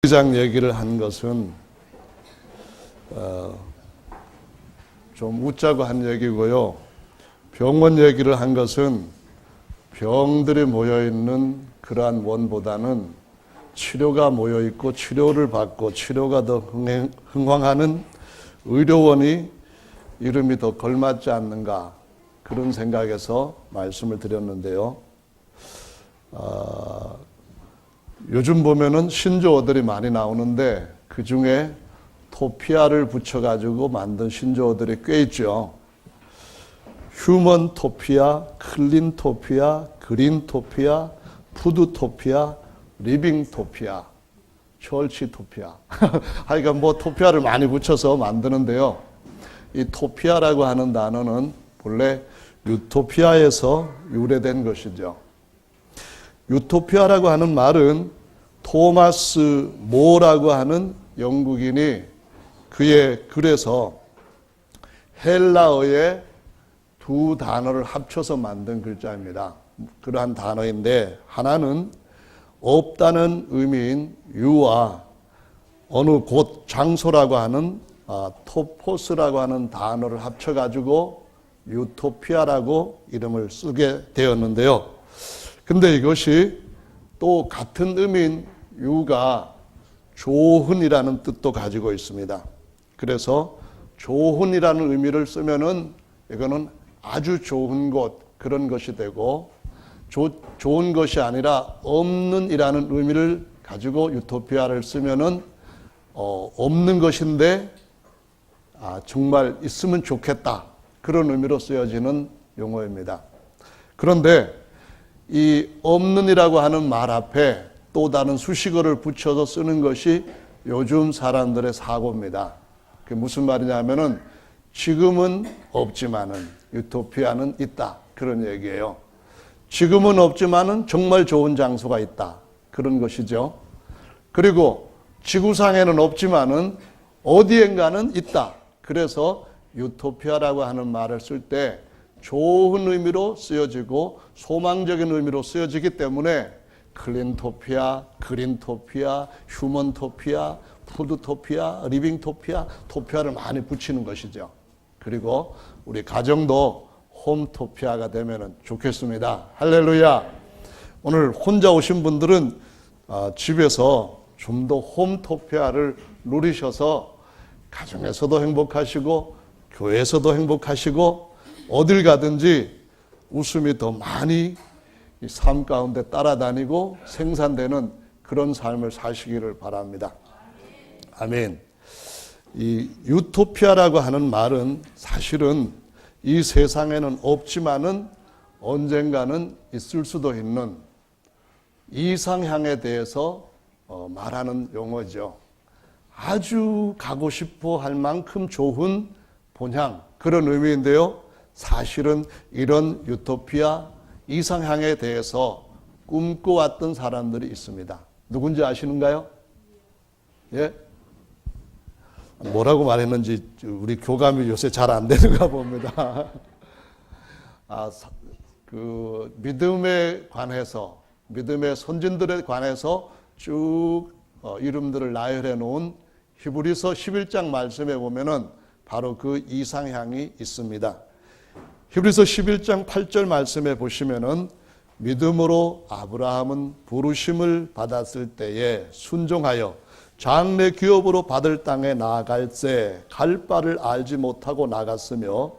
의장 얘기를 한 것은 좀 웃자고 한 얘기고요. 병원 얘기를 한 것은 병들이 모여있는 그러한 원보다는 치료가 모여있고 치료를 받고 치료가 더 흥황하는 의료원이 이름이 더 걸맞지 않는가, 그런 생각에서 말씀을 드렸는데요. 요즘 보면은 신조어들이 많이 나오는데 그 중에 토피아를 붙여가지고 만든 신조어들이 꽤 있죠. 휴먼 토피아, 클린 토피아, 그린 토피아, 푸드 토피아, 리빙 토피아, 철치 토피아. 하여간 뭐 토피아를 많이 붙여서 만드는데요. 이 토피아라고 하는 단어는 본래 유토피아에서 유래된 것이죠. 유토피아라고 하는 말은 토마스 모라고 하는 영국인이 그의 글에서 헬라어의 두 단어를 합쳐서 만든 글자입니다. 그러한 단어인데, 하나는 없다는 의미인 유와 어느 곳 장소라고 하는 토포스라고 하는 단어를 합쳐가지고 유토피아라고 이름을 쓰게 되었는데요. 근데 이것이 또 같은 의미인 유가 좋은이라는 뜻도 가지고 있습니다. 그래서 좋은이라는 의미를 쓰면은 이거는 아주 좋은 곳, 그런 것이 되고, 좋은 것이 아니라 없는이라는 의미를 가지고 유토피아를 쓰면은 없는 것인데 정말 있으면 좋겠다, 그런 의미로 쓰여지는 용어입니다. 그런데 이 없는이라고 하는 말 앞에 또 다른 수식어를 붙여서 쓰는 것이 요즘 사람들의 사고입니다. 그게 무슨 말이냐면은 지금은 없지만은 유토피아는 있다, 그런 얘기예요. 지금은 없지만은 정말 좋은 장소가 있다, 그런 것이죠. 그리고 지구상에는 없지만은 어디엔가는 있다. 그래서 유토피아라고 하는 말을 쓸 때 좋은 의미로 쓰여지고 소망적인 의미로 쓰여지기 때문에 클린토피아, 그린토피아, 휴먼토피아, 푸드토피아, 리빙토피아, 토피아를 많이 붙이는 것이죠. 그리고 우리 가정도 홈토피아가 되면 좋겠습니다. 할렐루야. 오늘 혼자 오신 분들은 집에서 좀 더 홈토피아를 누리셔서 가정에서도 행복하시고 교회에서도 행복하시고 어딜 가든지 웃음이 더 많이 이 삶 가운데 따라다니고 생산되는 그런 삶을 사시기를 바랍니다. 아멘. 이 유토피아라고 하는 말은 사실은 이 세상에는 없지만은 언젠가는 있을 수도 있는 이상향에 대해서 말하는 용어죠. 아주 가고 싶어 할 만큼 좋은 본향, 그런 의미인데요. 사실은 이런 유토피아, 이상향에 대해서 꿈꿔왔던 사람들이 있습니다. 누군지 아시는가요? 예? 뭐라고 말했는지 우리 교감이 요새 잘 안 되는가 봅니다. 그 믿음에 관해서, 믿음의 선진들에 관해서 쭉 이름들을 나열해 놓은 히브리서 11장 말씀에 보면은 바로 그 이상향이 있습니다. 히브리서 11장 8절 말씀에 보시면은 믿음으로 아브라함은 부르심을 받았을 때에 순종하여 장래 기업으로 받을 땅에 나아갈새 갈 바를 알지 못하고 나갔으며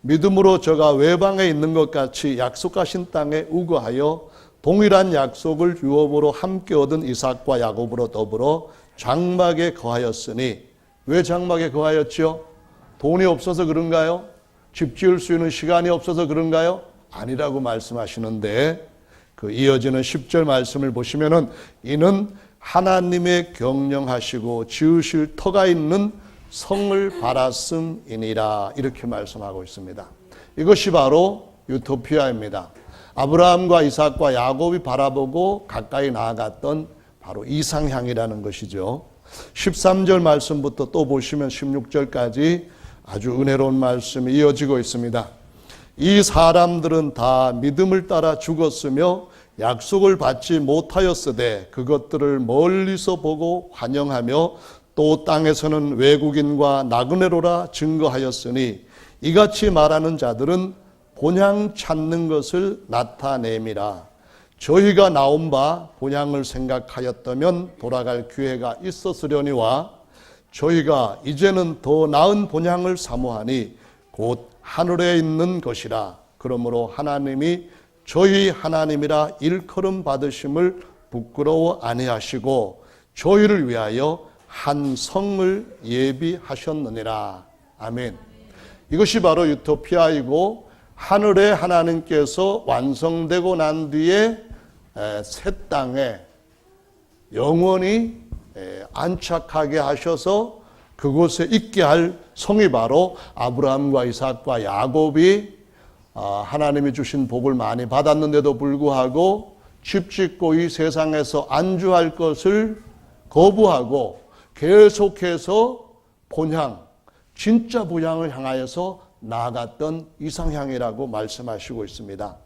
믿음으로 저가 외방에 있는 것 같이 약속하신 땅에 우거하여 동일한 약속을 유업으로 함께 얻은 이삭과 야곱으로 더불어 장막에 거하였으니. 왜 장막에 거하였죠? 돈이 없어서 그런가요? 집 지을 수 있는 시간이 없어서 그런가요? 아니라고 말씀하시는데, 그 이어지는 10절 말씀을 보시면은 이는 하나님의 경영하시고 지으실 터가 있는 성을 바랐음이니라, 이렇게 말씀하고 있습니다. 이것이 바로 유토피아입니다. 아브라함과 이삭과 야곱이 바라보고 가까이 나아갔던 바로 이상향이라는 것이죠. 13절 말씀부터 또 보시면 16절까지 아주 은혜로운 말씀이 이어지고 있습니다. 이 사람들은 다 믿음을 따라 죽었으며 약속을 받지 못하였으되 그것들을 멀리서 보고 환영하며 또 땅에서는 외국인과 나그네로라 증거하였으니 이같이 말하는 자들은 본향 찾는 것을 나타냄이라. 저희가 나온 바 본향을 생각하였다면 돌아갈 기회가 있었으려니와 저희가 이제는 더 나은 본향을 사모하니 곧 하늘에 있는 것이라. 그러므로 하나님이 저희 하나님이라 일컬음 받으심을 부끄러워 아니하시고 저희를 위하여 한 성을 예비하셨느니라. 아멘. 이것이 바로 유토피아이고 하늘에 하나님께서 완성되고 난 뒤에 새 땅에 영원히 안착하게 하셔서 그곳에 있게 할 성이 바로 아브라함과 이삭과 야곱이 하나님이 주신 복을 많이 받았는데도 불구하고 집 짓고 이 세상에서 안주할 것을 거부하고 계속해서 본향, 진짜 본향을 향하여서 나아갔던 이상향이라고 말씀하시고 있습니다.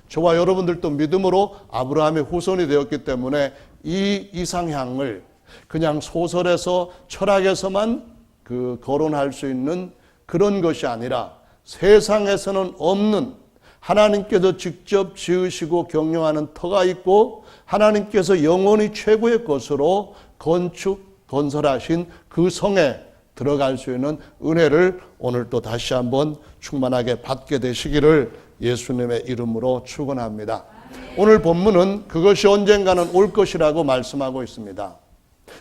저와 여러분들도 믿음으로 아브라함의 후손이 되었기 때문에 이 이상향을 그냥 소설에서 철학에서만 거론할 수 있는 그런 것이 아니라 세상에서는 없는 하나님께서 직접 지으시고 경영하는 터가 있고 하나님께서 영원히 최고의 것으로 건설하신 그 성에 들어갈 수 있는 은혜를 오늘 또 다시 한번 충만하게 받게 되시기를 예수님의 이름으로 축원합니다. 오늘 본문은 그것이 언젠가는 올 것이라고 말씀하고 있습니다.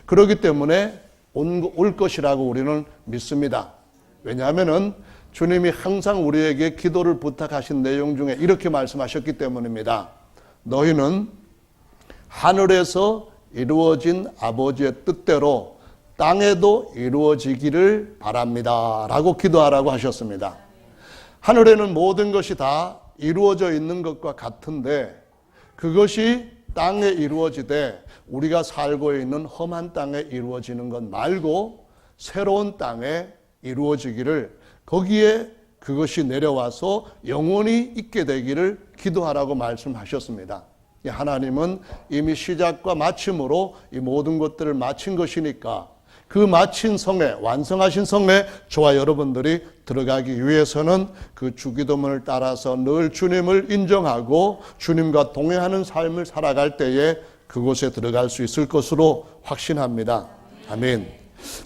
그렇기 때문에 올 것이라고 우리는 믿습니다. 왜냐하면 주님이 항상 우리에게 기도를 부탁하신 내용 중에 이렇게 말씀하셨기 때문입니다. 너희는 하늘에서 이루어진 아버지의 뜻대로 땅에도 이루어지기를 바랍니다 라고 기도하라고 하셨습니다. 하늘에는 모든 것이 다 이루어져 있는 것과 같은데 그것이 땅에 이루어지되 우리가 살고 있는 험한 땅에 이루어지는 것 말고 새로운 땅에 이루어지기를 거기에 그것이 내려와서 영원히 있게 되기를 기도하라고 말씀하셨습니다. 하나님은 이미 시작과 마침으로 이 모든 것들을 마친 것이니까 그 마친 성에, 완성하신 성에 저와 여러분들이 들어가기 위해서는 그 주기도문을 따라서 늘 주님을 인정하고 주님과 동행하는 삶을 살아갈 때에 그곳에 들어갈 수 있을 것으로 확신합니다. 아멘.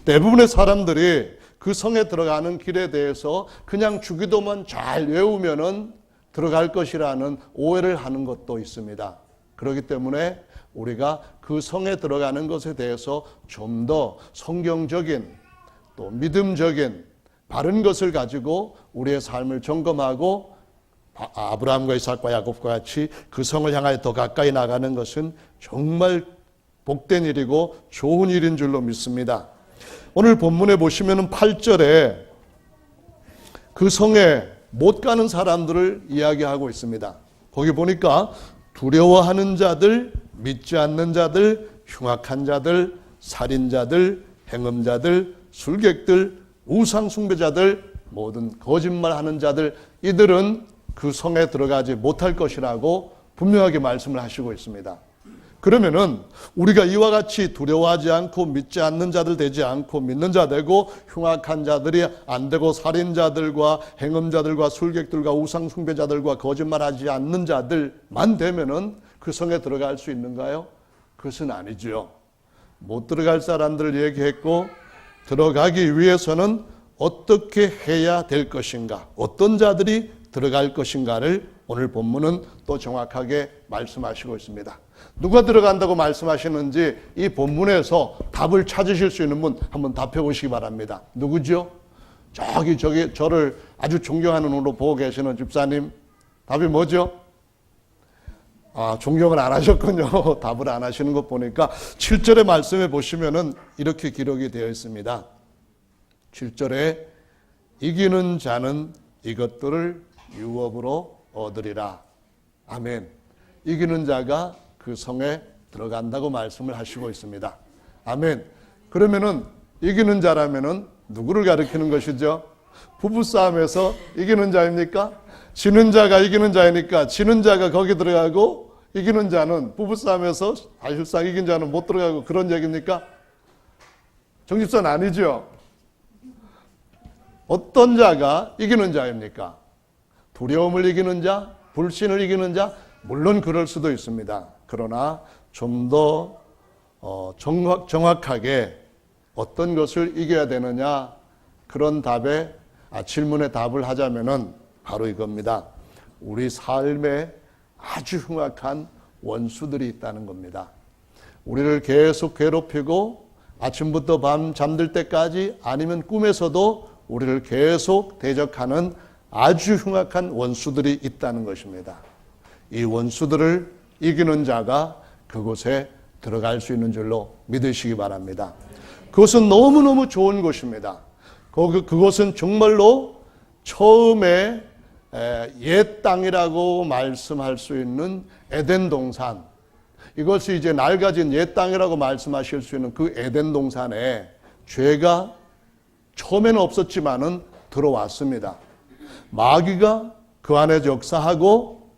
대부분의 사람들이 그 성에 들어가는 길에 대해서 그냥 주기도만 잘 외우면은 들어갈 것이라는 오해를 하는 것도 있습니다. 그렇기 때문에 우리가 그 성에 들어가는 것에 대해서 좀 더 성경적인 또 믿음적인 바른 것을 가지고 우리의 삶을 점검하고 아브라함과 이삭과 야곱과 같이 그 성을 향하여 더 가까이 나가는 것은 정말 복된 일이고 좋은 일인 줄로 믿습니다. 오늘 본문에 보시면 8절에 그 성에 못 가는 사람들을 이야기하고 있습니다. 거기 보니까 두려워하는 자들, 믿지 않는 자들, 흉악한 자들, 살인자들, 행음자들, 술객들, 우상숭배자들, 모든 거짓말하는 자들, 이들은 그 성에 들어가지 못할 것이라고 분명하게 말씀을 하시고 있습니다. 그러면은 우리가 이와 같이 두려워하지 않고 믿지 않는 자들 되지 않고 믿는 자 되고 흉악한 자들이 안 되고 살인자들과 행음자들과 술객들과 우상숭배자들과 거짓말하지 않는 자들만 되면은 그 성에 들어갈 수 있는가요? 그것은 아니죠. 못 들어갈 사람들을 얘기했고 들어가기 위해서는 어떻게 해야 될 것인가, 어떤 자들이 들어갈 것인가를 오늘 본문은 또 정확하게 말씀하시고 있습니다. 누가 들어간다고 말씀하시는지 이 본문에서 답을 찾으실 수 있는 분 한번 답해 보시기 바랍니다. 누구죠? 저기 저를 아주 존경하는 눈으로 보고 계시는 집사님, 답이 뭐죠? 존경을 안 하셨군요. 답을 안 하시는 것 보니까 7절의 말씀에 보시면은 이렇게 기록이 되어 있습니다. 7절에 이기는 자는 이것들을 유업으로 얻으리라. 아멘. 이기는 자가 그 성에 들어간다고 말씀을 하시고 있습니다. 아멘. 그러면은 이기는 자라면은 누구를 가리키는 것이죠? 부부싸움에서 이기는 자입니까? 지는 자가 이기는 자이니까 지는 자가 거기 들어가고 이기는 자는 부부싸움에서 사실상 이긴 자는 못 들어가고 그런 얘기입니까? 정집사는 아니죠. 어떤 자가 이기는 자입니까? 두려움을 이기는 자, 불신을 이기는 자, 물론 그럴 수도 있습니다. 그러나 좀 더 정확하게 어떤 것을 이겨야 되느냐, 그런 질문에 답을 하자면은 바로 이겁니다. 우리 삶에 아주 흉악한 원수들이 있다는 겁니다. 우리를 계속 괴롭히고 아침부터 밤 잠들 때까지, 아니면 꿈에서도 우리를 계속 대적하는 아주 흉악한 원수들이 있다는 것입니다. 이 원수들을 이기는 자가 그곳에 들어갈 수 있는 줄로 믿으시기 바랍니다. 그것은 너무너무 좋은 곳입니다. 그곳은 정말로 처음에 옛 땅이라고 말씀할 수 있는 에덴 동산, 이것이 이제 낡아진 옛 땅이라고 말씀하실 수 있는 그 에덴 동산에 죄가 처음에는 없었지만은 들어왔습니다. 마귀가 그 안에 역사하고,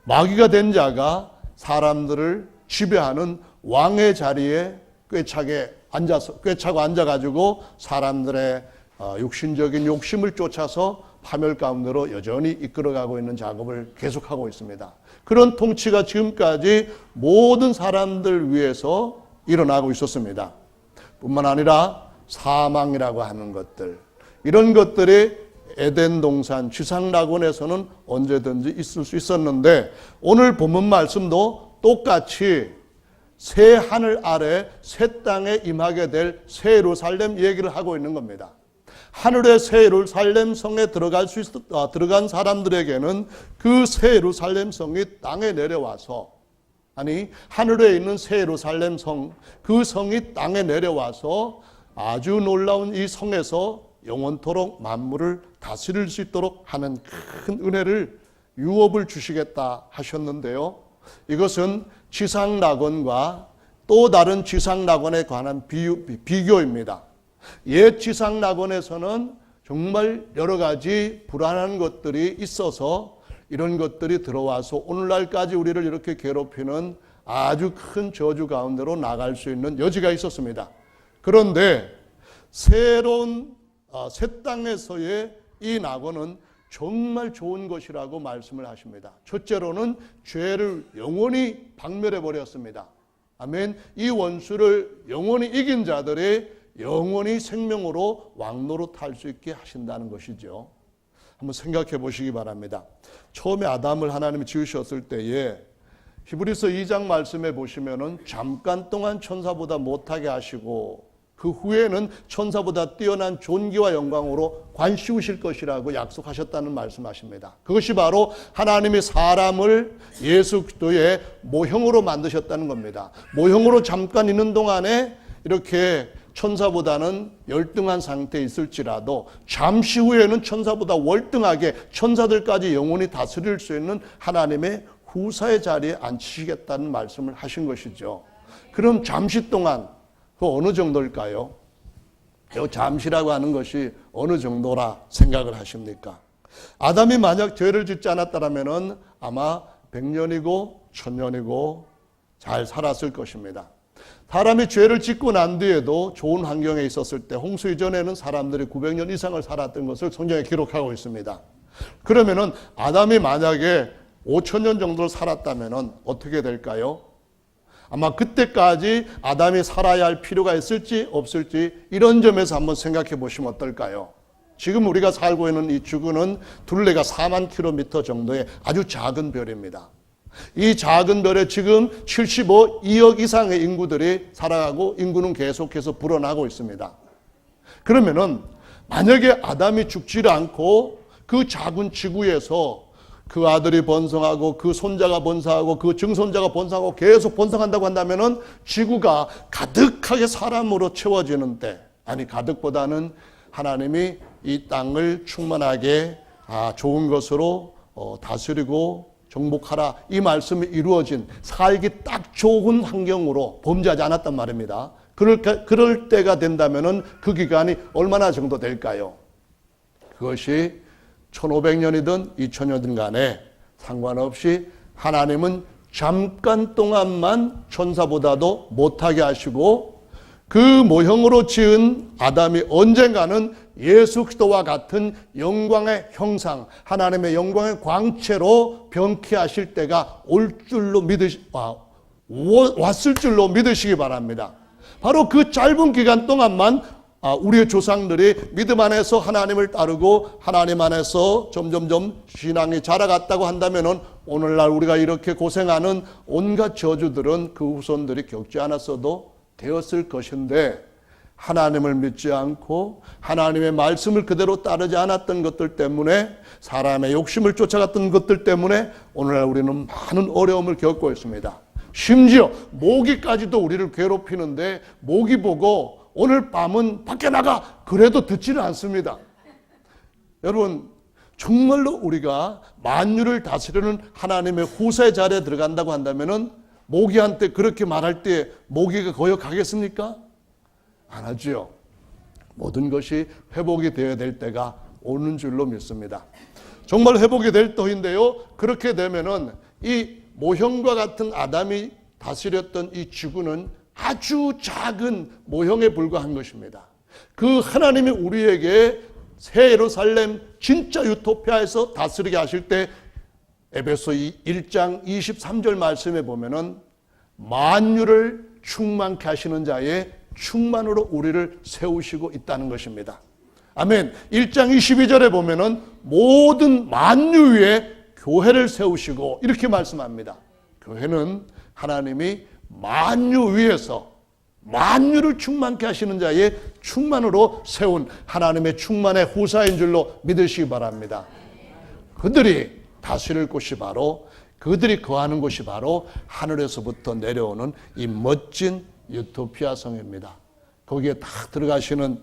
마귀가 된 자가 사람들을 지배하는 왕의 자리에 꿰차고 앉아가지고 사람들의 육신적인 욕심을 쫓아서 파멸 가운데로 여전히 이끌어가고 있는 작업을 계속하고 있습니다. 그런 통치가 지금까지 모든 사람들 위해서 일어나고 있었습니다. 뿐만 아니라 사망이라고 하는 것들, 이런 것들이 에덴 동산 지상낙원에서는 언제든지 있을 수 있었는데, 오늘 본문 말씀도 똑같이 새 하늘 아래 새 땅에 임하게 될 새 예루살렘 얘기를 하고 있는 겁니다. 하늘의 새 예루살렘 성에 들어간 사람들에게는 그 새 예루살렘 성이 땅에 내려와서, 하늘에 있는 새 예루살렘 성, 그 성이 땅에 내려와서 아주 놀라운 이 성에서 영원토록 만물을 다스릴 수 있도록 하는 큰 은혜를, 유업을 주시겠다 하셨는데요. 이것은 지상낙원과 또 다른 지상낙원에 관한 비교입니다. 옛 지상낙원에서는 정말 여러 가지 불안한 것들이 있어서 이런 것들이 들어와서 오늘날까지 우리를 이렇게 괴롭히는 아주 큰 저주 가운데로 나갈 수 있는 여지가 있었습니다. 그런데 새로운 새 땅에서의 이 낙원은 정말 좋은 것이라고 말씀을 하십니다. 첫째로는 죄를 영원히 박멸해 버렸습니다. 아멘. 이 원수를 영원히 이긴 자들이 영원히 생명으로 왕노로 탈 수 있게 하신다는 것이죠. 한번 생각해 보시기 바랍니다. 처음에 아담을 하나님이 지으셨을 때에 히브리서 2장 말씀에 보시면은 잠깐 동안 천사보다 못하게 하시고 그 후에는 천사보다 뛰어난 존귀와 영광으로 관씌우실 것이라고 약속하셨다는 말씀하십니다. 그것이 바로 하나님이 사람을 예수 그리스도의 모형으로 만드셨다는 겁니다. 모형으로 잠깐 있는 동안에 이렇게 천사보다는 열등한 상태에 있을지라도 잠시 후에는 천사보다 월등하게 천사들까지 영원히 다스릴 수 있는 하나님의 후사의 자리에 앉히시겠다는 말씀을 하신 것이죠. 그럼 잠시 동안 그 어느 정도일까요? 이 잠시라고 하는 것이 어느 정도라 생각을 하십니까? 아담이 만약 죄를 짓지 않았다면 아마 100년이고 1000년이고 잘 살았을 것입니다. 사람이 죄를 짓고 난 뒤에도 좋은 환경에 있었을 때 홍수 이전에는 사람들이 900년 이상을 살았던 것을 성경에 기록하고 있습니다. 그러면은 아담이 만약에 5000년 정도를 살았다면 어떻게 될까요? 아마 그때까지 아담이 살아야 할 필요가 있을지 없을지 이런 점에서 한번 생각해 보시면 어떨까요? 지금 우리가 살고 있는 이 지구는 둘레가 4만 킬로미터 정도의 아주 작은 별입니다. 이 작은 별에 지금 75억 이상의 인구들이 살아가고 인구는 계속해서 불어나고 있습니다. 그러면은 만약에 아담이 죽지 않고 그 작은 지구에서 그 아들이 번성하고 그 손자가 번성하고 그 증손자가 번성하고 계속 번성한다고 한다면은 지구가 가득하게 사람으로 채워지는 때, 가득보다는 하나님이 이 땅을 충만하게 좋은 것으로 다스리고 정복하라, 이 말씀이 이루어진 살기 딱 좋은 환경으로 범죄하지 않았단 말입니다. 그럴 때가 된다면은 그 기간이 얼마나 정도 될까요? 그것이 1500년이든 2000년이든 간에 상관없이 하나님은 잠깐 동안만 천사보다도 못하게 하시고 그 모형으로 지은 아담이 언젠가는 예수 그리스도와 같은 영광의 형상, 하나님의 영광의 광채로 병쾌하실 때가 왔을 줄로 믿으시기 바랍니다. 바로 그 짧은 기간 동안만 우리의 조상들이 믿음 안에서 하나님을 따르고 하나님 안에서 점점점 신앙이 자라갔다고 한다면은 오늘날 우리가 이렇게 고생하는 온갖 저주들은 그 후손들이 겪지 않았어도 되었을 것인데, 하나님을 믿지 않고 하나님의 말씀을 그대로 따르지 않았던 것들 때문에, 사람의 욕심을 쫓아갔던 것들 때문에 오늘날 우리는 많은 어려움을 겪고 있습니다. 심지어 모기까지도 우리를 괴롭히는데 모기 보고 오늘 밤은 밖에 나가 그래도 듣지는 않습니다. 여러분, 정말로 우리가 만유를 다스리는 하나님의 후사의 자리에 들어간다고 한다면은 모기한테 그렇게 말할 때 모기가 거역하겠습니까? 안 하죠. 모든 것이 회복이 되어야 될 때가 오는 줄로 믿습니다. 정말 회복이 될 터인데요, 그렇게 되면은 이 모형과 같은 아담이 다스렸던 이 지구는 아주 작은 모형에 불과한 것입니다. 그 하나님이 우리에게 새 예루살렘 진짜 유토피아에서 다스리게 하실 때 에베소 1장 23절 말씀에 보면은 만유를 충만케 하시는 자의 충만으로 우리를 세우시고 있다는 것입니다. 아멘. 1장 22절에 보면은 모든 만유 위에 교회를 세우시고 이렇게 말씀합니다. 교회는 하나님이 만유 위에서 만유를 충만케 하시는 자의 충만으로 세운 하나님의 충만의 후사인 줄로 믿으시기 바랍니다. 그들이 다스릴 곳이 바로, 그들이 거하는 곳이 바로 하늘에서부터 내려오는 이 멋진 유토피아 성입니다. 거기에 딱 들어가시는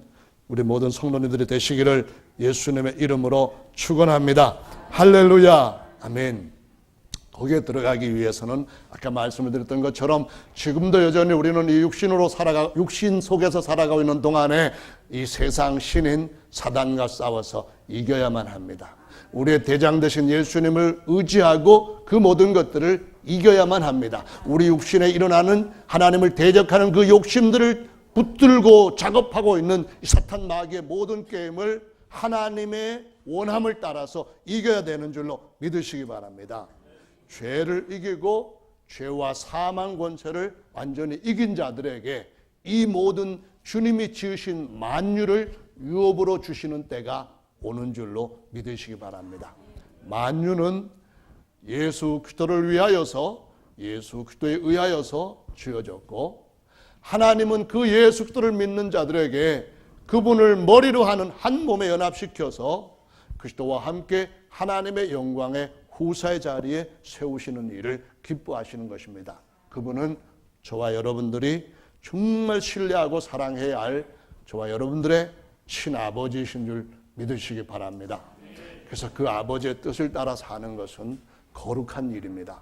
우리 모든 성도님들이 되시기를 예수님의 이름으로 축원합니다. 할렐루야. 아멘. 거기에 들어가기 위해서는 아까 말씀을 드렸던 것처럼 지금도 여전히 우리는 이 육신 속에서 살아가고 있는 동안에 이 세상 신인 사단과 싸워서 이겨야만 합니다. 우리의 대장 되신 예수님을 의지하고 그 모든 것들을 이겨야만 합니다. 우리 육신에 일어나는 하나님을 대적하는 그 욕심들을 붙들고 작업하고 있는 이 사탄 마귀의 모든 게임을 하나님의 원함을 따라서 이겨야 되는 줄로 믿으시기 바랍니다. 죄를 이기고 죄와 사망 권세를 완전히 이긴 자들에게 이 모든 주님이 지으신 만유를 유업으로 주시는 때가 오는 줄로 믿으시기 바랍니다. 만유는 예수 그리스도를 위하여서, 예수 그리스도에 의하여서 주어졌고, 하나님은 그 예수 그리스도를 믿는 자들에게 그분을 머리로 하는 한 몸에 연합시켜서 그리스도와 함께 하나님의 영광의 후사의 자리에 세우시는 일을 기뻐하시는 것입니다. 그분은 저와 여러분들이 정말 신뢰하고 사랑해야 할 저와 여러분들의 친아버지이신 줄 믿으시기 바랍니다. 그래서 그 아버지의 뜻을 따라 사는 것은 거룩한 일입니다.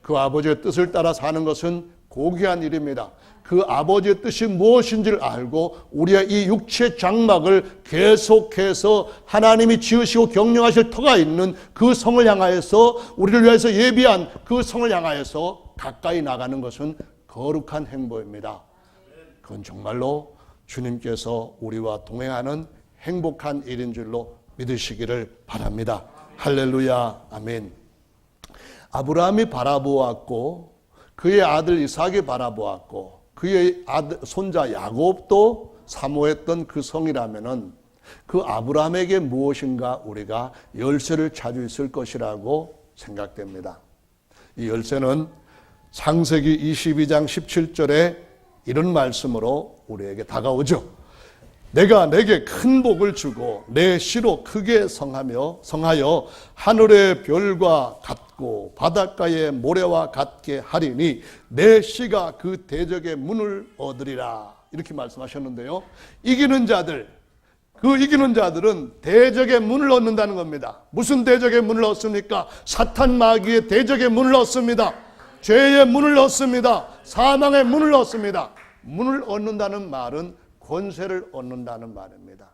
그 아버지의 뜻을 따라 사는 것은 고귀한 일입니다. 그 아버지의 뜻이 무엇인지를 알고 우리의 이 육체 장막을 계속해서 하나님이 지으시고 경영하실 터가 있는 그 성을 향하여서, 우리를 위해서 예비한 그 성을 향하여서 가까이 나가는 것은 거룩한 행보입니다. 그건 정말로 주님께서 우리와 동행하는 행복한 일인 줄로 믿으시기를 바랍니다. 할렐루야. 아멘. 아브라함이 바라보았고 그의 아들 이삭이 바라보았고 그의 손자 야곱도 사모했던 그 성이라면은 그 아브라함에게 무엇인가 우리가 열쇠를 찾을 있을 것이라고 생각됩니다. 이 열쇠는 창세기 22장 17절에 이런 말씀으로 우리에게 다가오죠. 내가 내게 큰 복을 주고 내 씨로 크게 성하여 하늘의 별과 같고 바닷가의 모래와 같게 하리니 내 씨가 그 대적의 문을 얻으리라. 이렇게 말씀하셨는데요. 이기는 자들은 대적의 문을 얻는다는 겁니다. 무슨 대적의 문을 얻습니까? 사탄 마귀의 대적의 문을 얻습니다. 죄의 문을 얻습니다. 사망의 문을 얻습니다. 문을 얻는다는 말은 권세를 얻는다는 말입니다.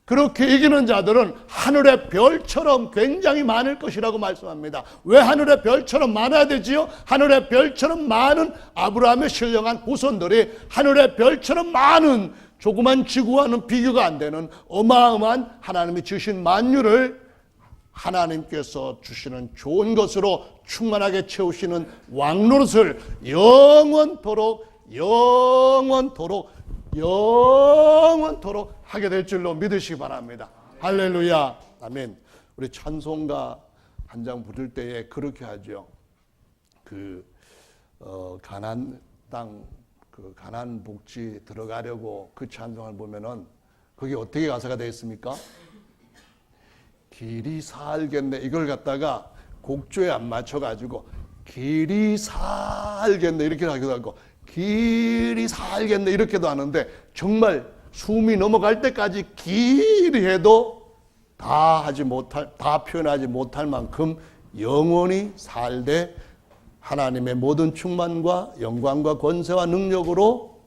그렇게 이기는 자들은 하늘의 별처럼 굉장히 많을 것이라고 말씀합니다. 왜 하늘의 별처럼 많아야 되지요? 하늘의 별처럼 많은 아브라함의 신령한 후손들이 하늘의 별처럼 많은 조그만 지구와는 비교가 안 되는 어마어마한 하나님이 주신 만유를 하나님께서 주시는 좋은 것으로 충만하게 채우시는 왕노릇을 영원토록 하게 될 줄로 믿으시기 바랍니다. 할렐루야. 아멘. 우리 찬송가 한 장 부를 때에 그렇게 하죠. 가나안 땅, 가나안 복지 들어가려고 그 찬송을 보면은 그게 어떻게 가사가 되어 있습니까? 길이 살겠네. 이걸 갖다가 곡조에 안 맞춰가지고 길이 살겠네 이렇게 하기도 하고 길이 살겠네 이렇게도 하는데 정말 숨이 넘어갈 때까지 길이 해도 다 표현하지 못할 만큼 영원히 살되 하나님의 모든 충만과 영광과 권세와 능력으로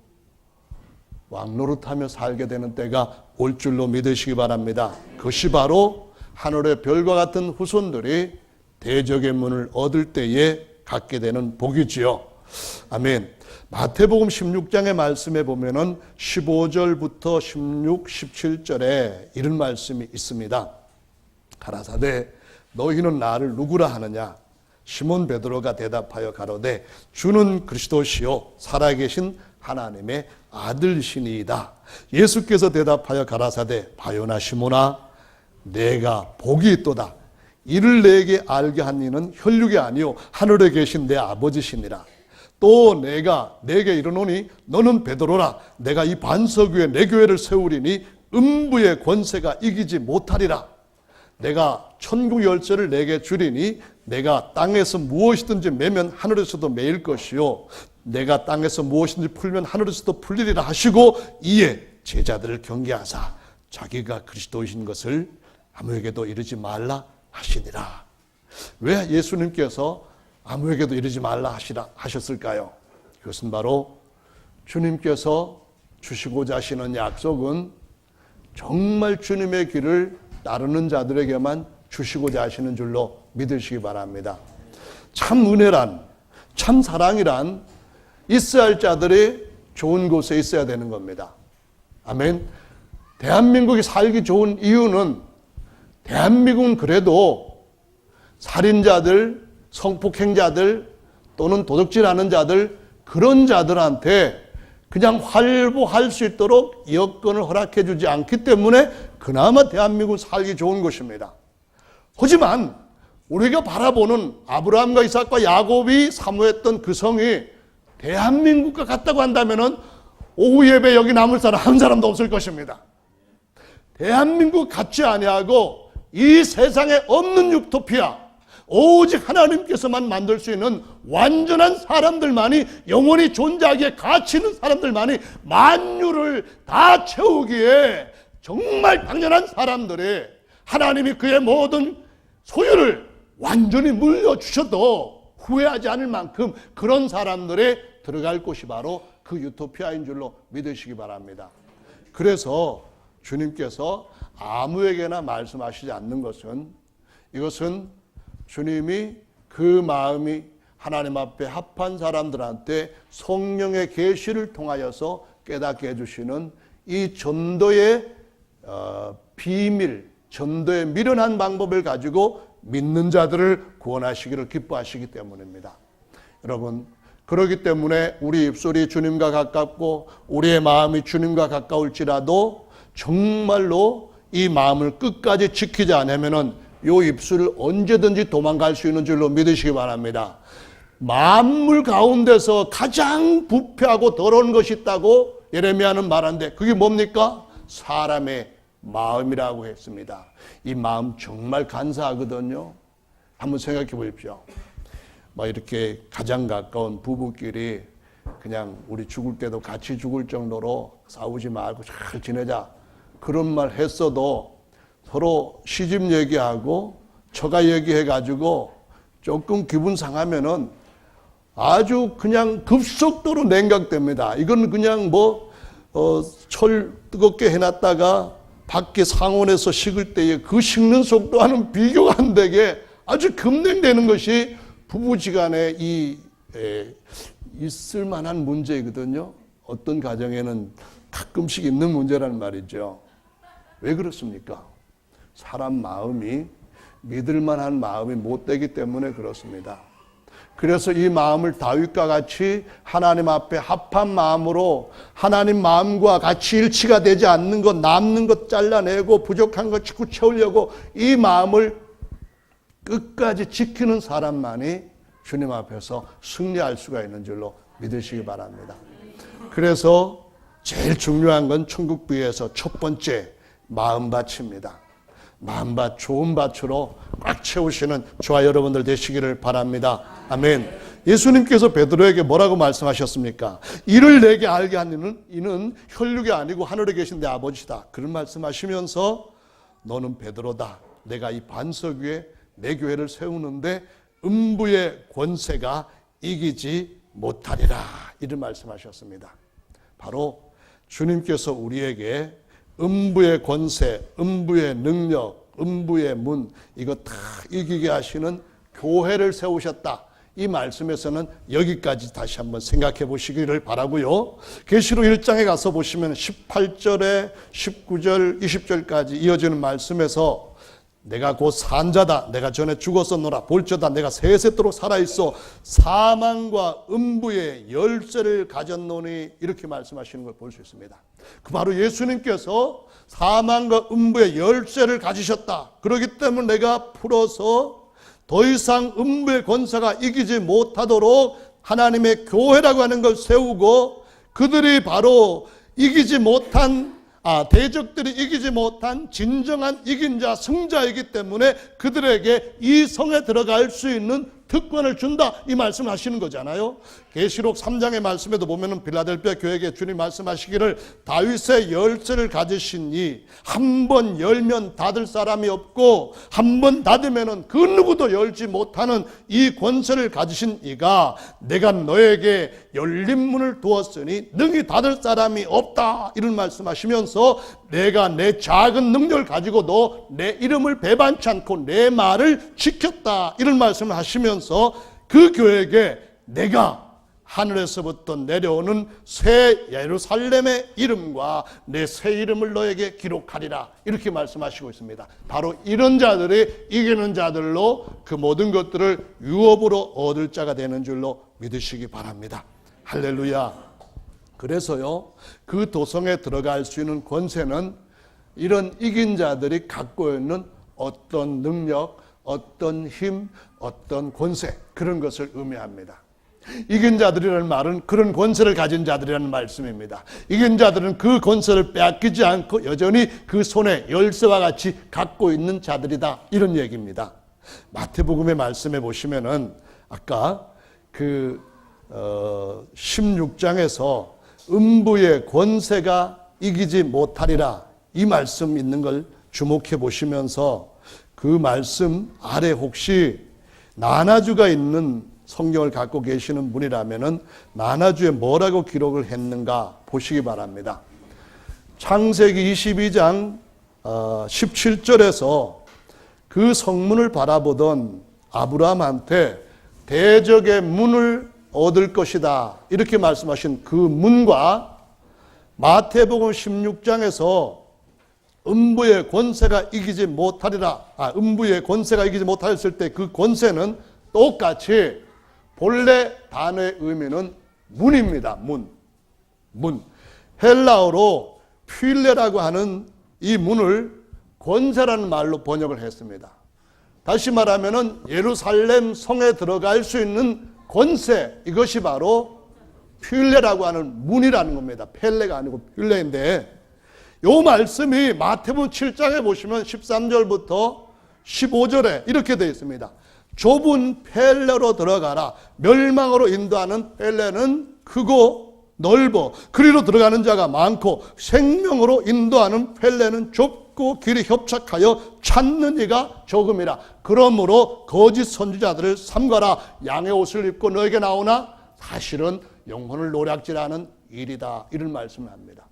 왕노릇하며 살게 되는 때가 올 줄로 믿으시기 바랍니다. 그것이 바로 하늘의 별과 같은 후손들이 대적의 문을 얻을 때에 갖게 되는 복이지요. 아멘. 마태복음 16장의 말씀에 보면은 15절부터 16, 17절에 이런 말씀이 있습니다. 가라사대 너희는 나를 누구라 하느냐? 시몬 베드로가 대답하여 가로되 주는 그리스도시요 살아계신 하나님의 아들이시니이다. 예수께서 대답하여 가라사대 바요나 시몬아 내가 복이 있도다. 이를 내게 알게 한 이는 혈육이 아니요 하늘에 계신 내 아버지시니라. 또 내가 내게 이르노니 너는 베드로라. 내가 이 반석 위에 내 교회를 세우리니 음부의 권세가 이기지 못하리라. 내가 천국 열쇠를 내게 주리니 내가 땅에서 무엇이든지 매면 하늘에서도 매일 것이요 내가 땅에서 무엇이든지 풀면 하늘에서도 풀리리라 하시고 이에 제자들을 경계하사 자기가 그리스도이신 것을 아무에게도 이르지 말라 하시니라. 왜 예수님께서 아무에게도 이르지 말라 하셨을까요? 그것은 바로 주님께서 주시고자 하시는 약속은 정말 주님의 길을 따르는 자들에게만 주시고자 하시는 줄로 믿으시기 바랍니다. 참 은혜란, 참 사랑이란 있어야 할 자들이 좋은 곳에 있어야 되는 겁니다. 아멘. 대한민국이 살기 좋은 이유는 대한민국은 그래도 살인자들, 성폭행자들 또는 도둑질하는 자들 그런 자들한테 그냥 활보할 수 있도록 여건을 허락해 주지 않기 때문에 그나마 대한민국 살기 좋은 것입니다. 하지만 우리가 바라보는 아브라함과 이삭과 야곱이 사모했던 그 성이 대한민국과 같다고 한다면 오후 예배 여기 남을 사람 한 사람도 없을 것입니다. 대한민국 같지 아니하고 이 세상에 없는 유토피아, 오직 하나님께서만 만들 수 있는 완전한 사람들만이 영원히 존재하기에 가치 있는 사람들만이 만유를 다 채우기에 정말 당연한 사람들이 하나님이 그의 모든 소유를 완전히 물려주셔도 후회하지 않을 만큼 그런 사람들이 들어갈 곳이 바로 그 유토피아인 줄로 믿으시기 바랍니다. 그래서 주님께서 아무에게나 말씀하시지 않는 것은 이것은 주님이 그 마음이 하나님 앞에 합한 사람들한테 성령의 계시를 통하여서 깨닫게 해주시는 이 전도의 비밀, 전도의 미련한 방법을 가지고 믿는 자들을 구원하시기를 기뻐하시기 때문입니다. 여러분, 그렇기 때문에 우리 입술이 주님과 가깝고 우리의 마음이 주님과 가까울지라도 정말로 이 마음을 끝까지 지키지 않으면은 이 입술을 언제든지 도망갈 수 있는 줄로 믿으시기 바랍니다. 만물 가운데서 가장 부패하고 더러운 것이 있다고 예레미야는 말하는데 그게 뭡니까? 사람의 마음이라고 했습니다. 이 마음 정말 간사하거든요. 한번 생각해 보십시오. 이렇게 가장 가까운 부부끼리 그냥 우리 죽을 때도 같이 죽을 정도로 싸우지 말고 잘 지내자 그런 말 했어도 서로 시집 얘기하고 처가 얘기해가지고 조금 기분 상하면은 아주 그냥 급속도로 냉각됩니다. 이건 그냥 철 뜨겁게 해놨다가 밖에 상온에서 식을 때에 그 식는 속도와는 비교가 안 되게 아주 급냉되는 것이 부부지간에 있을 만한 문제이거든요. 어떤 가정에는 가끔씩 있는 문제라는 말이죠. 왜 그렇습니까? 사람 마음이 믿을 만한 마음이 못 되기 때문에 그렇습니다. 그래서 이 마음을 다윗과 같이 하나님 앞에 합한 마음으로 하나님 마음과 같이 일치가 되지 않는 것, 남는 것 잘라내고 부족한 것 자꾸 채우려고 이 마음을 끝까지 지키는 사람만이 주님 앞에서 승리할 수가 있는 줄로 믿으시기 바랍니다. 그래서 제일 중요한 건 천국부에서 첫 번째 마음밭입니다. 마음밭, 좋은 밭으로 꽉 채우시는 저와 여러분들 되시기를 바랍니다. 아멘. 예수님께서 베드로에게 뭐라고 말씀하셨습니까? 이를 내게 알게 하는 이는 혈육이 아니고 하늘에 계신 내 아버지다. 그런 말씀하시면서 너는 베드로다. 내가 이 반석 위에 내 교회를 세우는데 음부의 권세가 이기지 못하리라. 이런 말씀하셨습니다. 바로 주님께서 우리에게 음부의 권세, 음부의 능력, 음부의 문, 이거 다 이기게 하시는 교회를 세우셨다. 이 말씀에서는 여기까지 다시 한번 생각해 보시기를 바라고요. 계시록 1장에 가서 보시면 18절에 19절, 20절까지 이어지는 말씀에서 내가 곧 산자다. 내가 전에 죽었었노라. 볼저다. 내가 세세토록 살아있어. 사망과 음부의 열쇠를 가졌노니 이렇게 말씀하시는 걸 볼 수 있습니다. 그 바로 예수님께서 사망과 음부의 열쇠를 가지셨다. 그렇기 때문에 내가 풀어서 더 이상 음부의 권세가 이기지 못하도록 하나님의 교회라고 하는 걸 세우고 그들이 바로 이기지 못한 대적들이 이기지 못한 진정한 이긴 자, 승자이기 때문에 그들에게 이 성에 들어갈 수 있는 특권을 준다. 이 말씀을 하시는 거잖아요. 계시록 3장의 말씀에도 보면은 빌라델피아 교회에게 주님 말씀하시기를 다윗의 열쇠를 가지신 이 한 번 열면 닫을 사람이 없고 한 번 닫으면은 그 누구도 열지 못하는 이 권세를 가지신 이가 내가 너에게 열린 문을 두었으니 능히 닫을 사람이 없다. 이런 말씀하시면서 내가 내 작은 능력을 가지고 너 내 이름을 배반치 않고 내 말을 지켰다. 이런 말씀을 하시면서 그 교회에게 내가 하늘에서부터 내려오는 새 예루살렘의 이름과 내 새 이름을 너에게 기록하리라. 이렇게 말씀하시고 있습니다. 바로 이런 자들이 이기는 자들로 그 모든 것들을 유업으로 얻을 자가 되는 줄로 믿으시기 바랍니다. 할렐루야. 그래서요, 그 도성에 들어갈 수 있는 권세는 이런 이긴 자들이 갖고 있는 어떤 능력, 어떤 힘, 어떤 권세, 그런 것을 의미합니다. 이긴 자들이라는 말은 그런 권세를 가진 자들이라는 말씀입니다. 이긴 자들은 그 권세를 빼앗기지 않고 여전히 그 손에 열쇠와 같이 갖고 있는 자들이다. 이런 얘기입니다. 마태복음의 말씀에 보시면은 아까 16장에서 음부의 권세가 이기지 못하리라. 이 말씀 있는 걸 주목해 보시면서 그 말씀 아래 혹시 나나주가 있는 성경을 갖고 계시는 분이라면은 나나주에 뭐라고 기록을 했는가 보시기 바랍니다. 창세기 22장 17절에서 그 성문을 바라보던 아브라함한테 대적의 문을 얻을 것이다. 이렇게 말씀하신 그 문과 마태복음 16장에서 음부의 권세가 이기지 못하리라. 음부의 권세가 이기지 못하였을 때 그 권세는 똑같이 본래 단어의 의미는 문입니다. 문. 헬라어로 필레라고 하는 이 문을 권세라는 말로 번역을 했습니다. 다시 말하면은 예루살렘 성에 들어갈 수 있는 권세, 이것이 바로 필레라고 하는 문이라는 겁니다. 펠레가 아니고 필레인데 이 말씀이 마태복음 7장에 보시면 13절부터 15절에 이렇게 되어 있습니다. 좁은 펠레로 들어가라. 멸망으로 인도하는 펠레는 크고 넓어 그리로 들어가는 자가 많고 생명으로 인도하는 펠레는 좁고 길이 협착하여 찾는 이가 적음이라. 그러므로 거짓 선지자들을 삼가라. 양의 옷을 입고 너에게 나오나 사실은 영혼을 노략질하는 일이다. 이런 말씀을 합니다.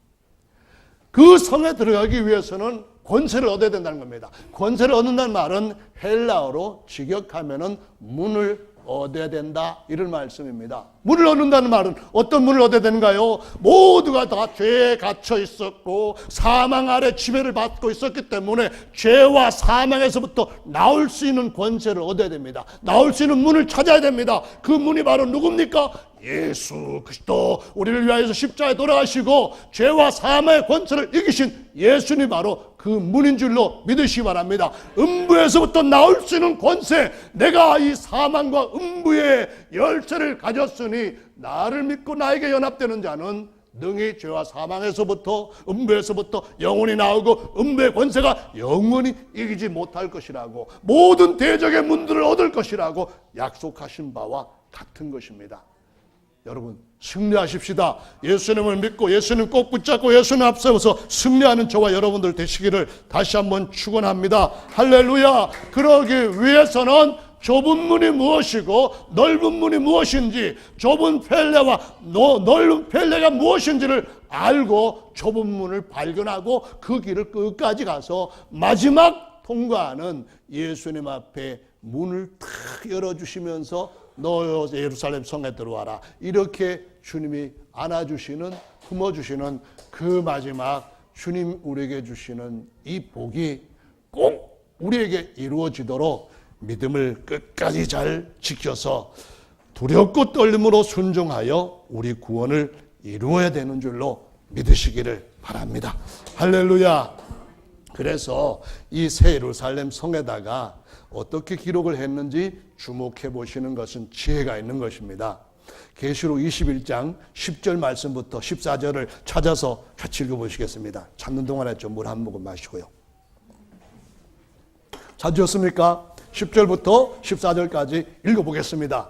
그 성에 들어가기 위해서는 권세를 얻어야 된다는 겁니다. 권세를 얻는다는 말은 헬라어로 직역하면은 문을 얻어야 된다, 이런 말씀입니다. 문을 얻는다는 말은 어떤 문을 얻어야 되는가요? 모두가 다 죄에 갇혀 있었고 사망 아래 지배를 받고 있었기 때문에 죄와 사망에서부터 나올 수 있는 권세를 얻어야 됩니다. 나올 수 있는 문을 찾아야 됩니다. 그 문이 바로 누굽니까? 예수 그리스도, 우리를 위하여서 십자가에 돌아가시고 죄와 사망의 권세를 이기신 예수님이 바로 그 문인 줄로 믿으시기 바랍니다. 음부에서부터 나올 수 있는 권세, 내가 이 사망과 음부의 열쇠를 가졌으니 나를 믿고 나에게 연합되는 자는 능히 죄와 사망에서부터, 음부에서부터 영원히 나오고 음부의 권세가 영원히 이기지 못할 것이라고, 모든 대적의 문들을 얻을 것이라고 약속하신 바와 같은 것입니다. 여러분, 승리하십시다. 예수님을 믿고 예수님 꼭 붙잡고 예수님 앞세워서 승리하는 저와 여러분들 되시기를 다시 한번 축원합니다. 할렐루야. 그러기 위해서는 좁은 문이 무엇이고 넓은 문이 무엇인지, 좁은 펠레와 넓은 펠레가 무엇인지를 알고 좁은 문을 발견하고 그 길을 끝까지 가서 마지막 통과하는 예수님 앞에 문을 탁 열어주시면서 너 예루살렘 성에 들어와라, 이렇게 주님이 안아주시는, 품어주시는 그 마지막 주님 우리에게 주시는 이 복이 꼭 우리에게 이루어지도록 믿음을 끝까지 잘 지켜서 두렵고 떨림으로 순종하여 우리 구원을 이루어야 되는 줄로 믿으시기를 바랍니다. 할렐루야. 그래서 이 새 예루살렘 성에다가 어떻게 기록을 했는지 주목해 보시는 것은 지혜가 있는 것입니다. 계시록 21장 10절 말씀부터 14절을 찾아서 같이 읽어보시겠습니다. 찾는 동안에 좀 물 한 모금 마시고요. 찾으셨습니까? 10절부터 14절까지 읽어보겠습니다.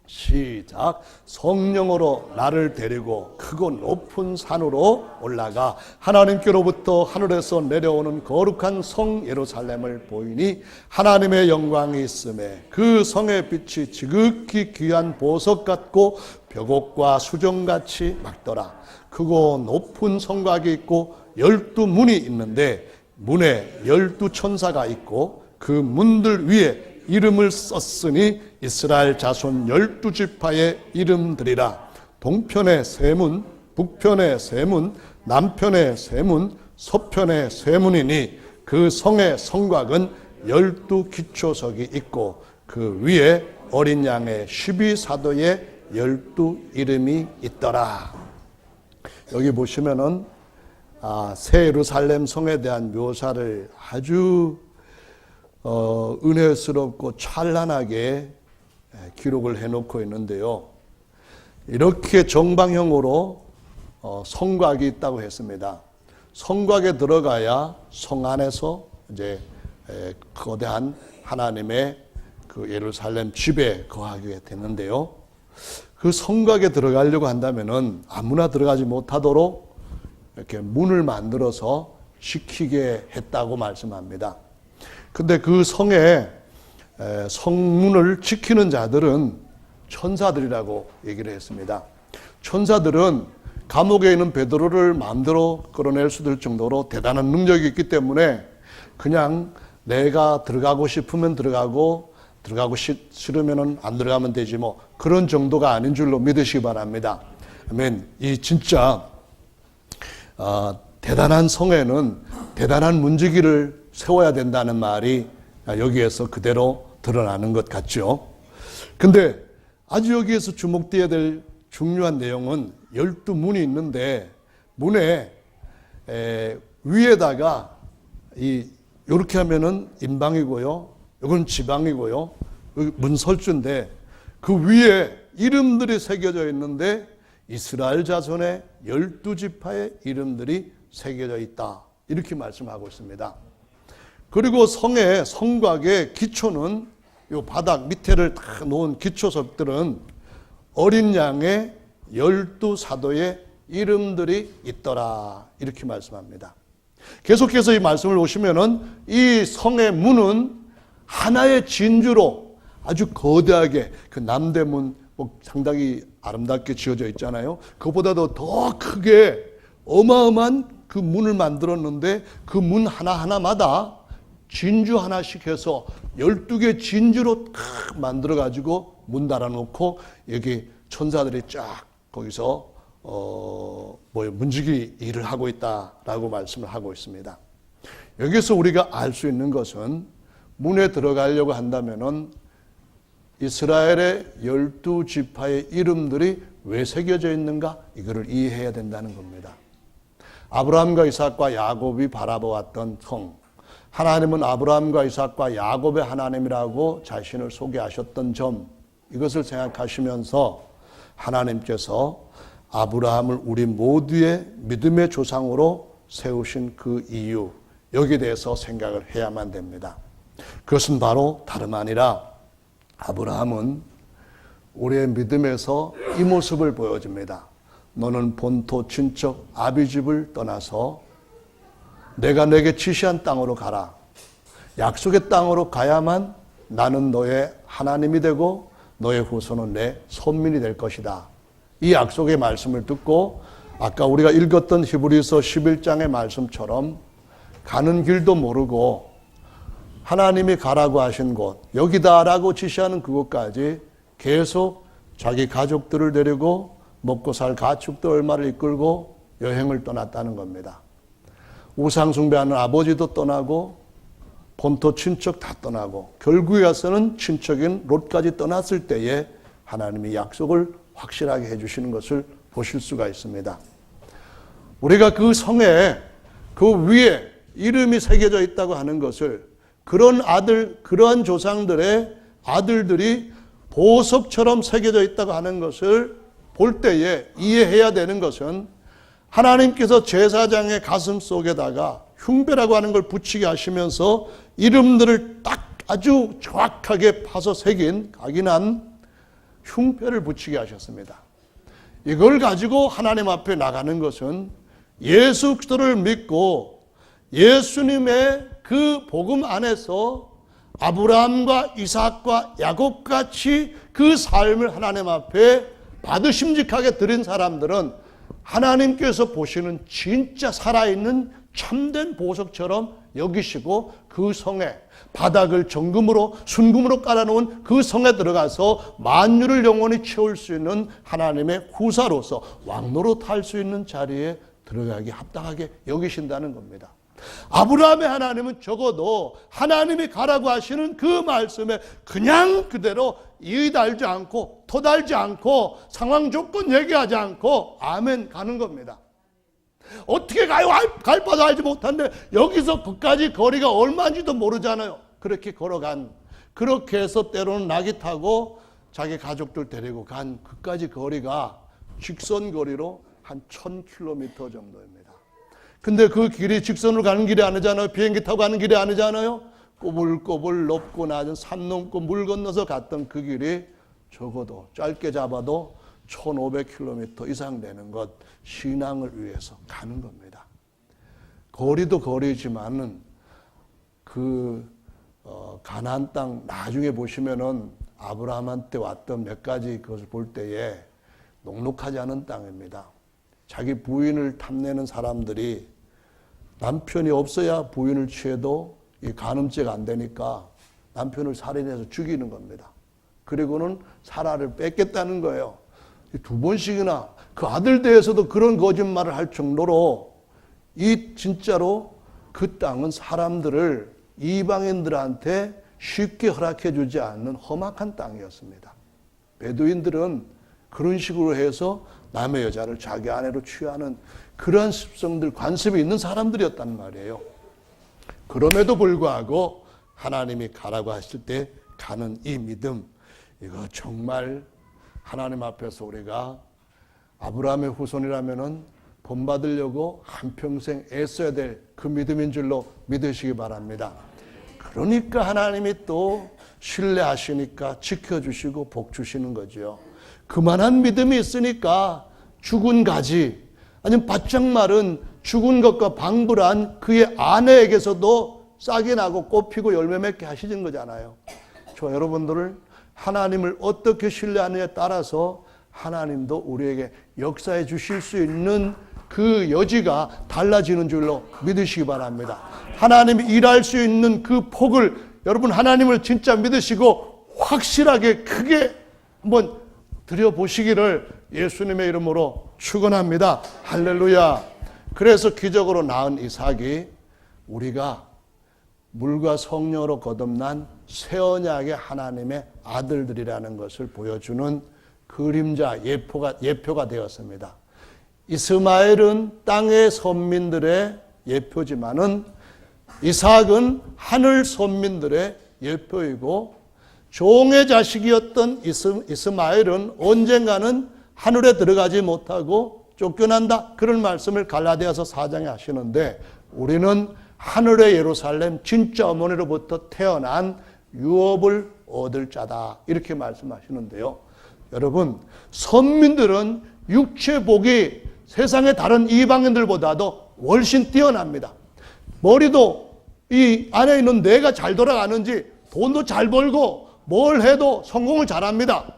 시작. 성령으로 나를 데리고 크고 높은 산으로 올라가 하나님께로부터 하늘에서 내려오는 거룩한 성 예루살렘을 보이니 하나님의 영광이 있음에 그 성의 빛이 지극히 귀한 보석 같고 벽옥과 수정같이 맑더라. 크고 높은 성곽이 있고 12문이 있는데 문에 12천사가 있고 그 문들 위에 이름을 썼으니 이스라엘 자손 12지파의 이름들이라. 동편의 세 문, 북편의 세 문, 남편의 세 문, 서편의 세 문이니 그 성의 성곽은 12기초석이 있고 그 위에 어린 양의 12사도의 12 이름이 있더라. 여기 보시면은 새 예루살렘 성에 대한 묘사를 아주 은혜스럽고 찬란하게 기록을 해놓고 있는데요. 이렇게 정방형으로 성곽이 있다고 했습니다. 성곽에 들어가야 성 안에서 이제 거대한 하나님의 그 예루살렘 집에 거하게 됐는데요. 그 성곽에 들어가려고 한다면은 아무나 들어가지 못하도록 이렇게 문을 만들어서 지키게 했다고 말씀합니다. 근데 그 성의 성문을 지키는 자들은 천사들이라고 얘기를 했습니다. 천사들은 감옥에 있는 베드로를 마음대로 끌어낼 수 있을 정도로 대단한 능력이 있기 때문에 그냥 내가 들어가고 싶으면 들어가고 싫으면 안 들어가면 되지 뭐 그런 정도가 아닌 줄로 믿으시기 바랍니다. 아멘. 이 진짜 대단한 성에는 대단한 문지기를 세워야 된다는 말이 여기에서 그대로 드러나는 것 같죠. 근데 아주 여기에서 주목되어야 될 중요한 내용은 12문이 있는데 문에 위에다가 이렇게 하면은 임방이고요. 이건 지방이고요. 문설주인데 그 위에 이름들이 새겨져 있는데 이스라엘 자손의 12지파의 이름들이 새겨져 있다. 이렇게 말씀하고 있습니다. 그리고 성곽의 기초는 요 바닥 밑에를 다 놓은 기초석들은 어린 양의 12사도의 이름들이 있더라. 이렇게 말씀합니다. 계속해서 이 말씀을 보시면은 이 성의 문은 하나의 진주로 아주 거대하게 그 남대문 상당히 아름답게 지어져 있잖아요. 그보다도 더 크게 어마어마한 그 문을 만들었는데 그 문 하나하나마다 진주 하나씩 해서 12개 진주로 탁 만들어가지고 문 달아놓고 여기 천사들이 쫙 거기서 문지기 일을 하고 있다라고 말씀을 하고 있습니다. 여기서 우리가 알 수 있는 것은 문에 들어가려고 한다면은 이스라엘의 12지파의 이름들이 왜 새겨져 있는가? 이거를 이해해야 된다는 겁니다. 아브라함과 이삭과 야곱이 바라보았던 성, 하나님은 아브라함과 이삭과 야곱의 하나님이라고 자신을 소개하셨던 점, 이것을 생각하시면서 하나님께서 아브라함을 우리 모두의 믿음의 조상으로 세우신 그 이유, 여기에 대해서 생각을 해야만 됩니다. 그것은 바로 다름 아니라 아브라함은 우리의 믿음에서 이 모습을 보여줍니다. 너는 본토 친척 아비집을 떠나서 내가 내게 지시한 땅으로 가라. 약속의 땅으로 가야만 나는 너의 하나님이 되고 너의 후손은 내 선민이 될 것이다. 이 약속의 말씀을 듣고 아까 우리가 읽었던 히브리서 11장의 말씀처럼 가는 길도 모르고 하나님이 가라고 하신 곳, 여기다라고 지시하는 그곳까지 계속 자기 가족들을 데리고 먹고 살 가축들 얼마를 이끌고 여행을 떠났다는 겁니다. 우상 숭배하는 아버지도 떠나고 본토 친척 다 떠나고 결국에 와서는 친척인 롯까지 떠났을 때에 하나님이 약속을 확실하게 해주시는 것을 보실 수가 있습니다. 우리가 그 성에 그 위에 이름이 새겨져 있다고 하는 것을 그러한 조상들의 아들들이 보석처럼 새겨져 있다고 하는 것을 볼 때에 이해해야 되는 것은 하나님께서 제사장의 가슴 속에다가 흉배라고 하는 걸 붙이게 하시면서 이름들을 딱 아주 정확하게 파서 새긴 각인한 흉배를 붙이게 하셨습니다. 이걸 가지고 하나님 앞에 나가는 것은 예수 그리스도를 믿고 예수님의 그 복음 안에서 아브라함과 이삭과 야곱같이 그 삶을 하나님 앞에 받으심직하게 드린 사람들은 하나님께서 보시는 진짜 살아있는 참된 보석처럼 여기시고 그 성에 바닥을 정금으로 순금으로 깔아놓은 그 성에 들어가서 만유를 영원히 채울 수 있는 하나님의 후사로서 왕노릇 할 수 있는 자리에 들어가기 합당하게 여기신다는 겁니다. 아브라함의 하나님은 적어도 하나님이 가라고 하시는 그 말씀에 그냥 그대로 이의 달지 않고 토달지 않고 상황 조건 얘기하지 않고 아멘 가는 겁니다. 어떻게 가요? 갈 바도 알지 못한데 여기서 그까지 거리가 얼마인지도 모르잖아요. 그렇게 걸어간, 그렇게 해서 때로는 낙이 타고 자기 가족들 데리고 간 그까지 거리가 직선 거리로 한 1000km 정도입니다. 근데 그 길이 직선으로 가는 길이 아니잖아요. 비행기 타고 가는 길이 아니잖아요. 꼬불꼬불 높고 낮은 산 넘고 물 건너서 갔던 그 길이 적어도 짧게 잡아도 1500km 이상 되는 것, 신앙을 위해서 가는 겁니다. 거리도 거리지만은 가나안 땅 나중에 보시면은 아브라함한테 왔던 몇 가지 그것을 볼 때에 녹록하지 않은 땅입니다. 자기 부인을 탐내는 사람들이 남편이 없어야 부인을 취해도 이 간음죄가 안 되니까 남편을 살인해서 죽이는 겁니다. 그리고는 사라를 뺏겠다는 거예요. 2번씩이나 그 아들 대해서도 그런 거짓말을 할 정도로 진짜로 그 땅은 사람들을 이방인들한테 쉽게 허락해 주지 않는 험악한 땅이었습니다. 베두인들은 그런 식으로 해서 남의 여자를 자기 아내로 취하는 그러한 습성들, 관습이 있는 사람들이었단 말이에요. 그럼에도 불구하고 하나님이 가라고 하실 때 가는 이 믿음, 이거 정말 하나님 앞에서 우리가 아브라함의 후손이라면은 본받으려고 한평생 애써야 될 그 믿음인 줄로 믿으시기 바랍니다. 그러니까 하나님이 또 신뢰하시니까 지켜주시고 복 주시는 거죠. 그만한 믿음이 있으니까 죽은 가지, 아니면 바짝 마른 죽은 것과 방불한 그의 아내에게서도 싹이 나고 꽃피고 열매 맺게 하시는 거잖아요. 저 여러분들을 하나님을 어떻게 신뢰하느냐에 따라서 하나님도 우리에게 역사해 주실 수 있는 그 여지가 달라지는 줄로 믿으시기 바랍니다. 하나님이 일할 수 있는 그 폭을 여러분 하나님을 진짜 믿으시고 확실하게 크게 한번 드려보시기를 예수님의 이름으로 축원합니다. 할렐루야. 그래서 기적으로 낳은 이삭이 우리가 물과 성령으로 거듭난 새 언약의 하나님의 아들들이라는 것을 보여주는 그림자 예표가 되었습니다. 이스마엘은 땅의 선민들의 예표지만은 이삭은 하늘 선민들의 예표이고 종의 자식이었던 이스마엘은 언젠가는 하늘에 들어가지 못하고 쫓겨난다. 그런 말씀을 갈라디아서 4장에 하시는데 우리는 하늘의 예루살렘 진짜 어머니로부터 태어난 유업을 얻을 자다. 이렇게 말씀하시는데요. 여러분, 선민들은 육체복이 세상의 다른 이방인들보다도 훨씬 뛰어납니다. 머리도 이 안에 있는 뇌가 잘 돌아가는지 돈도 잘 벌고 뭘 해도 성공을 잘합니다.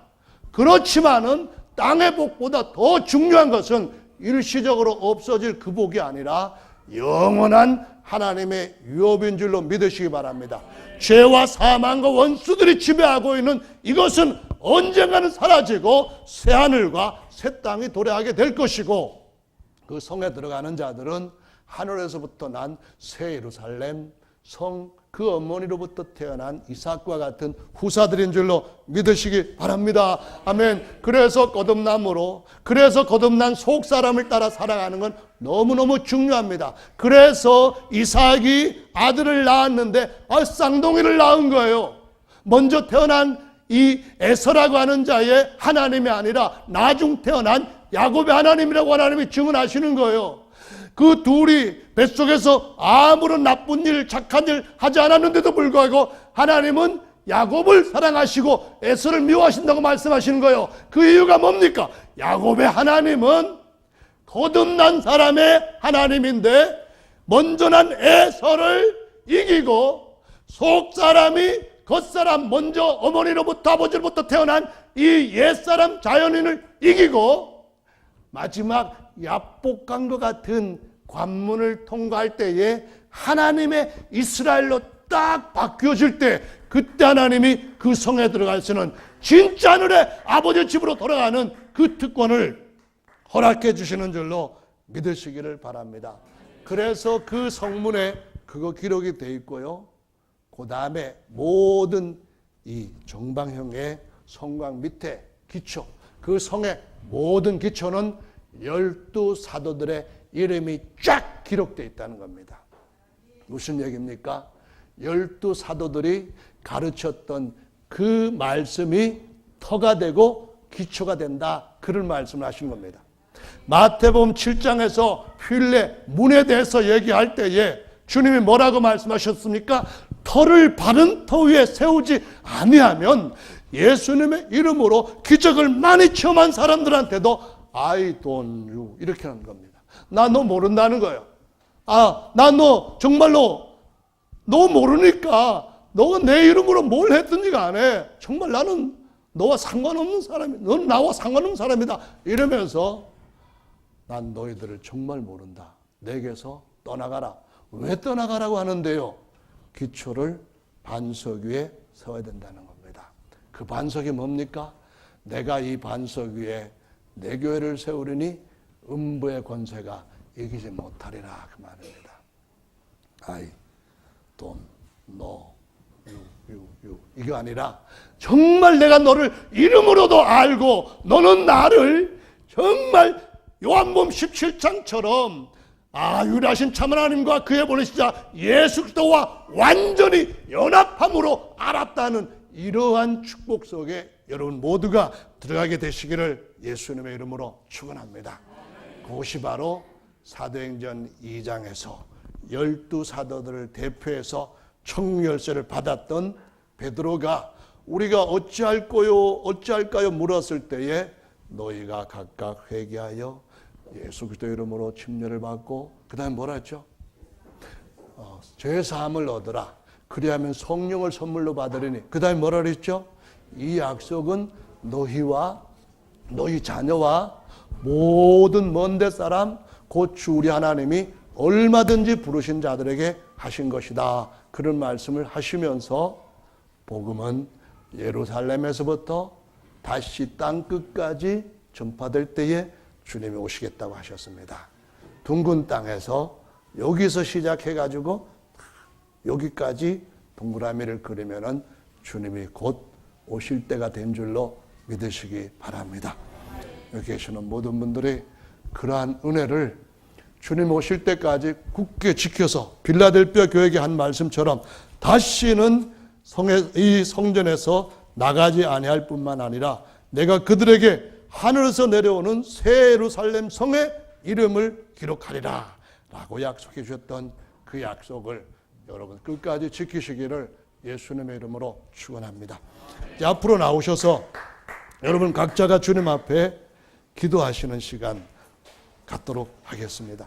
그렇지만은 땅의 복보다 더 중요한 것은 일시적으로 없어질 그 복이 아니라 영원한 하나님의 유업인 줄로 믿으시기 바랍니다. 죄와 사망과 원수들이 지배하고 있는 이것은 언젠가는 사라지고 새 하늘과 새 땅이 도래하게 될 것이고 그 성에 들어가는 자들은 하늘에서부터 난 새 예루살렘 성 그 어머니로부터 태어난 이삭과 같은 후사들인 줄로 믿으시기 바랍니다. 아멘. 그래서 거듭난 속 사람을 따라 살아가는 건 너무너무 중요합니다. 그래서 이삭이 아들을 낳았는데 쌍둥이를 낳은 거예요. 먼저 태어난 이 에서라고 하는 자의 하나님이 아니라 나중 태어난 야곱의 하나님이라고 하나님이 증언하시는 거예요. 그 둘이 뱃속에서 아무런 나쁜 일, 착한 일 하지 않았는데도 불구하고 하나님은 야곱을 사랑하시고 에서를 미워하신다고 말씀하시는 거예요. 그 이유가 뭡니까? 야곱의 하나님은 거듭난 사람의 하나님인데 먼저 난 에서를 이기고 속사람이 겉사람 먼저 어머니로부터 아버지로부터 태어난 이 옛사람 자연인을 이기고 마지막 야복강과 같은 관문을 통과할 때에 하나님의 이스라엘로 딱 바뀌어질 때 그때 하나님이 그 성에 들어갈 수는 진짜 하늘의 아버지 집으로 돌아가는 그 특권을 허락해 주시는 줄로 믿으시기를 바랍니다. 그래서 그 성문에 그거 기록이 되어 있고요. 그 다음에 모든 이 정방형의 성곽 밑에 기초, 그 성의 모든 기초는 12사도들의 이름이 쫙 기록되어 있다는 겁니다. 무슨 얘기입니까? 12사도들이 가르쳤던 그 말씀이 터가 되고 기초가 된다. 그런 말씀을 하신 겁니다. 마태복음 7장에서 휠레 문에 대해서 얘기할 때에 주님이 뭐라고 말씀하셨습니까? 터를 바른 터 위에 세우지 아니하면 예수님의 이름으로 기적을 많이 체험한 사람들한테도 I don't know 이렇게 하는 겁니다. 나 너 모른다는 거예요. 나 너 정말로 너 모르니까 너가 내 이름으로 뭘 했든지 간에 정말 나는 너와 상관없는 사람이야. 넌 나와 상관없는 사람이다. 이러면서 난 너희들을 정말 모른다. 내게서 떠나가라. 왜 떠나가라고 하는데요? 기초를 반석 위에 세워야 된다는 겁니다. 그 반석이 뭡니까? 내가 이 반석 위에 내 교회를 세우리니 음부의 권세가 이기지 못하리라 그 말입니다. I don't know you 이게 아니라 정말 내가 너를 이름으로도 알고 너는 나를 정말 요한복음 17장처럼 유일하신 참 하나님과 그의 보내시자 예수 그리스도와 완전히 연합함으로 알았다는 이러한 축복 속에 여러분 모두가 들어가게 되시기를 예수님의 이름으로 축원합니다. 그것이 바로 사도행전 2장에서 12사도들을 대표해서 청열쇠를 받았던 베드로가 우리가 어찌할까요 물었을 때에 너희가 각각 회개하여 예수 그리스도 이름으로 침례를 받고 그 다음에 뭐라 했죠? 죄사함을 얻으라. 그리하면 성령을 선물로 받으리니 그 다음에 뭐라 그랬죠? 이 약속은 너희와 너희 자녀와 모든 먼데 사람 곧 주 우리 하나님이 얼마든지 부르신 자들에게 하신 것이다. 그런 말씀을 하시면서 복음은 예루살렘에서부터 다시 땅 끝까지 전파될 때에 주님이 오시겠다고 하셨습니다. 둥근 땅에서 여기서 시작해가지고 여기까지 동그라미를 그리면은 주님이 곧 오실 때가 된 줄로 믿으시기 바랍니다. 여기 계시는 모든 분들이 그러한 은혜를 주님 오실 때까지 굳게 지켜서 빌라델피아 교회에게 한 말씀처럼 다시는 이 성전에서 나가지 아니할 뿐만 아니라 내가 그들에게 하늘에서 내려오는 새 예루살렘 성의 이름을 기록하리라 라고 약속해 주셨던 그 약속을 여러분 끝까지 지키시기를 예수님의 이름으로 축원합니다. 이제 앞으로 나오셔서 여러분 각자가 주님 앞에 기도하시는 시간 갖도록 하겠습니다.